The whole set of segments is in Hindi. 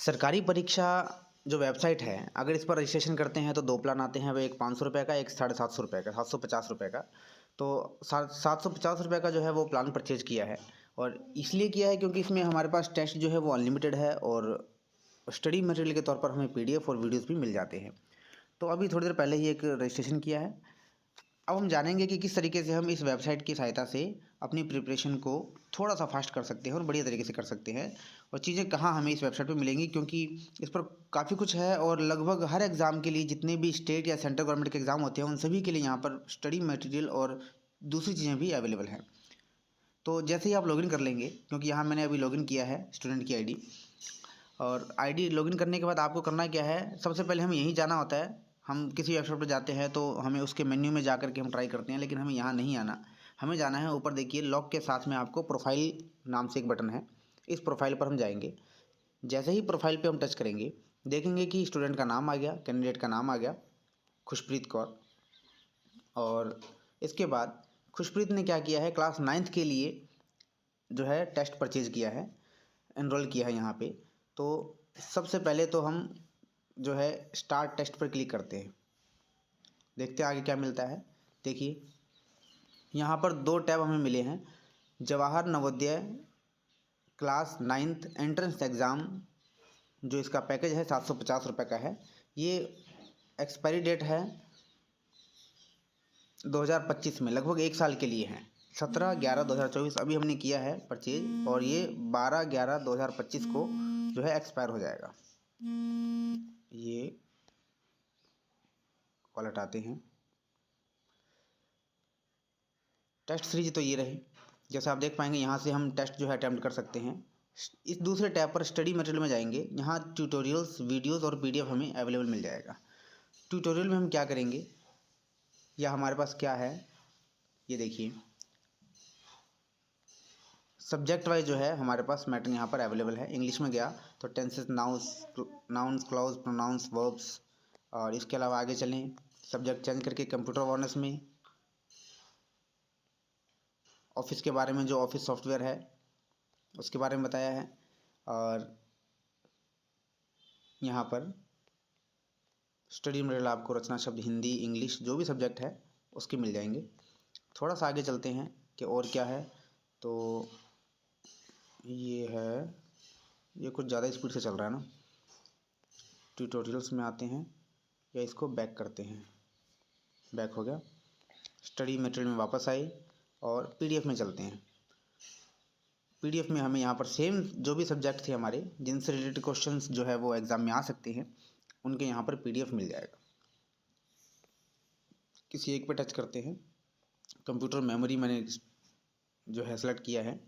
सरकारी परीक्षा जो वेबसाइट है, अगर इस पर रजिस्ट्रेशन करते हैं तो दो प्लान आते हैं। वो एक 500 रुपये का, एक 750 रुपये का, 750 रुपये का। तो 750 रुपये का जो है वो प्लान परचेज किया है, और इसलिए किया है क्योंकि इसमें हमारे पास टेस्ट जो है वो अनलिमिटेड है, और स्टडी मटेरियल के तौर पर हमें PDF और वीडियोज़ भी मिल जाते हैं। तो अभी थोड़ी देर पहले ही एक रजिस्ट्रेशन किया है। अब हम जानेंगे कि किस तरीके से हम इस वेबसाइट की सहायता से अपनी प्रिपरेशन को थोड़ा सा फास्ट कर सकते हैं और बढ़िया तरीके से कर सकते हैं, और चीज़ें कहाँ हमें इस वेबसाइट पे मिलेंगी, क्योंकि इस पर काफ़ी कुछ है और लगभग हर एग्ज़ाम के लिए जितने भी स्टेट या सेंट्रल गवर्नमेंट के एग्ज़ाम होते हैं उन सभी के लिए यहाँ पर स्टडी मटेरियल और दूसरी चीज़ें भी अवेलेबल हैं। तो जैसे ही आप लॉगिन कर लेंगे, क्योंकि यहाँ मैंने अभी लॉगिन किया है स्टूडेंट की ID, और ID लॉगिन करने के बाद आपको करना क्या है, सबसे पहले हमें यहीं जाना होता है। हम किसी वेबसाइट पर जाते हैं तो हमें उसके मेन्यू में जा कर के हम ट्राई करते हैं, लेकिन हमें यहाँ नहीं आना। हमें जाना है ऊपर, देखिए लॉक के साथ में आपको प्रोफाइल नाम से एक बटन है, इस प्रोफाइल पर हम जाएंगे। जैसे ही प्रोफाइल पे हम टच करेंगे, देखेंगे कि स्टूडेंट का नाम आ गया, कैंडिडेट का नाम आ गया, खुशप्रीत कौर। और इसके बाद खुशप्रीत ने क्या किया है, क्लास 9th के लिए जो है टेस्ट परचेज किया है, एनरोल किया है यहाँ पे। तो सबसे पहले तो हम जो है स्टार्ट टेस्ट पर क्लिक करते हैं, देखते हैं आगे क्या मिलता है। देखिए यहाँ पर दो टैब हमें मिले हैं, Jawahar Navodaya class 9th entrance exam, जो इसका पैकेज है 750 रुपये का है। ये एक्सपायरी डेट है 2025 में, लगभग एक साल के लिए है। 17/11/2024 अभी हमने किया है परचेज, और ये 12/11/2025 को जो है एक्सपायर हो जाएगा। ये कॉल हटाते हैं। टेस्ट सीरीज तो ये रहे, जैसे आप देख पाएंगे यहाँ से हम टेस्ट जो है अटैम्प्ट कर सकते हैं। इस दूसरे टैब पर स्टडी मटेरियल में जाएंगे, यहाँ ट्यूटोरियल्स, वीडियोस और PDF हमें अवेलेबल मिल जाएगा। ट्यूटोरियल में हम क्या करेंगे, या हमारे पास क्या है, ये देखिए सब्जेक्ट वाइज जो है हमारे पास मैटर यहाँ पर अवेलेबल है। इंग्लिश में गया तो tenses, nouns, clause, pronouns, verbs, और इसके अलावा आगे चलें सब्जेक्ट चेंज करके कंप्यूटर अवेयरनेस में ऑफिस के बारे में, जो ऑफिस सॉफ्टवेयर है उसके बारे में बताया है। और यहाँ पर स्टडी मटेरियल आपको रचना शब्द, हिंदी, इंग्लिश, जो भी सब्जेक्ट है उसके मिल जाएंगे। थोड़ा सा आगे चलते हैं कि और क्या है, तो ये है, ये कुछ ज़्यादा स्पीड से चल रहा है ना। ट्यूटोरियल्स में आते हैं, या इसको बैक करते हैं, बैक हो गया। स्टडी मटेरियल में वापस आए और PDF में चलते हैं। PDF में हमें यहाँ पर सेम जो भी सब्जेक्ट थे हमारे, जिनसे रिलेटेड क्वेश्चंस जो है वो एग्ज़ाम में आ सकते हैं, उनके यहाँ पर PDF मिल जाएगा। किसी एक पे टच करते हैं। कंप्यूटर मेमोरी मैंने जो है सेलेक्ट किया है,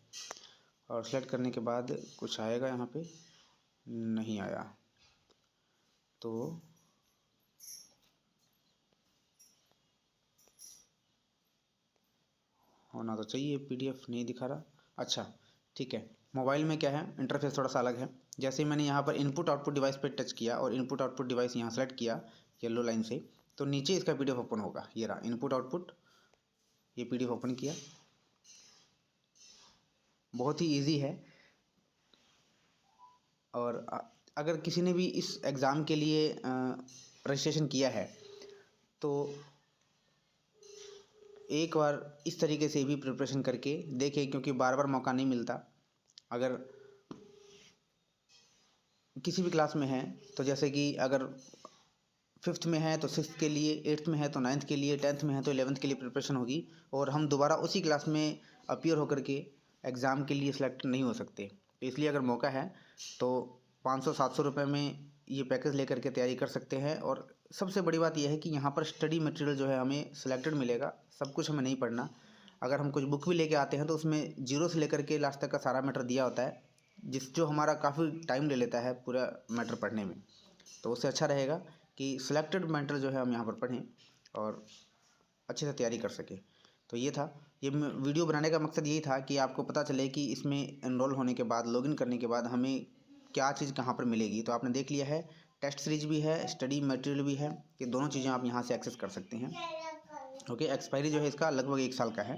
और सेलेक्ट करने के बाद कुछ आएगा, यहाँ पे नहीं आया, तो होना तो चाहिए, PDF नहीं दिखा रहा। अच्छा ठीक है, मोबाइल में क्या है, इंटरफेस थोड़ा सा अलग है। जैसे ही मैंने यहाँ पर इनपुट आउटपुट डिवाइस पे टच किया और इनपुट आउटपुट डिवाइस यहाँ सेलेक्ट किया येलो लाइन से, तो नीचे इसका PDF ओपन होगा। ये रहा इनपुट आउटपुट, ये PDF ओपन किया। बहुत ही ईजी है, और अगर किसी ने भी इस एग्ज़ाम के लिए रजिस्ट्रेशन किया है तो एक बार इस तरीके से भी प्रिपरेशन करके देखें, क्योंकि बार बार मौका नहीं मिलता। अगर किसी भी क्लास में है, तो जैसे कि अगर 5th में है तो 6th के लिए, 8th में है तो 9th के लिए, 10th में है तो 11th के लिए प्रिपरेशन होगी, और हम दोबारा उसी क्लास में अपीयर होकर के एग्ज़ाम के लिए सिलेक्ट नहीं हो सकते। तो इसलिए अगर मौका है तो 500-700 रुपये में ये पैकेज लेकर के तैयारी कर सकते हैं। और सबसे बड़ी बात यह है कि यहाँ पर स्टडी मटेरियल जो है हमें सिलेक्टेड मिलेगा, सब कुछ हमें नहीं पढ़ना। अगर हम कुछ बुक भी लेके आते हैं तो उसमें जीरो से लेकर के लास्ट तक का सारा मैटर दिया होता है, जो हमारा काफ़ी टाइम ले लेता है पूरा मैटर पढ़ने में। तो उससे अच्छा रहेगा कि सिलेक्टेड मैटर जो है हम यहाँ पर पढ़ें और अच्छे से तैयारी कर सकें। तो ये था, ये वीडियो बनाने का मकसद यही था कि आपको पता चले कि इसमें एनरोल होने के बाद, लॉगिन करने के बाद हमें क्या चीज़ कहाँ पर मिलेगी। तो आपने देख लिया है, टेस्ट सीरीज भी है, स्टडी मटेरियल भी है, ये दोनों चीज़ें आप यहाँ से एक्सेस कर सकते हैं। ओके, एक्सपायरी जो है इसका लगभग एक साल का है।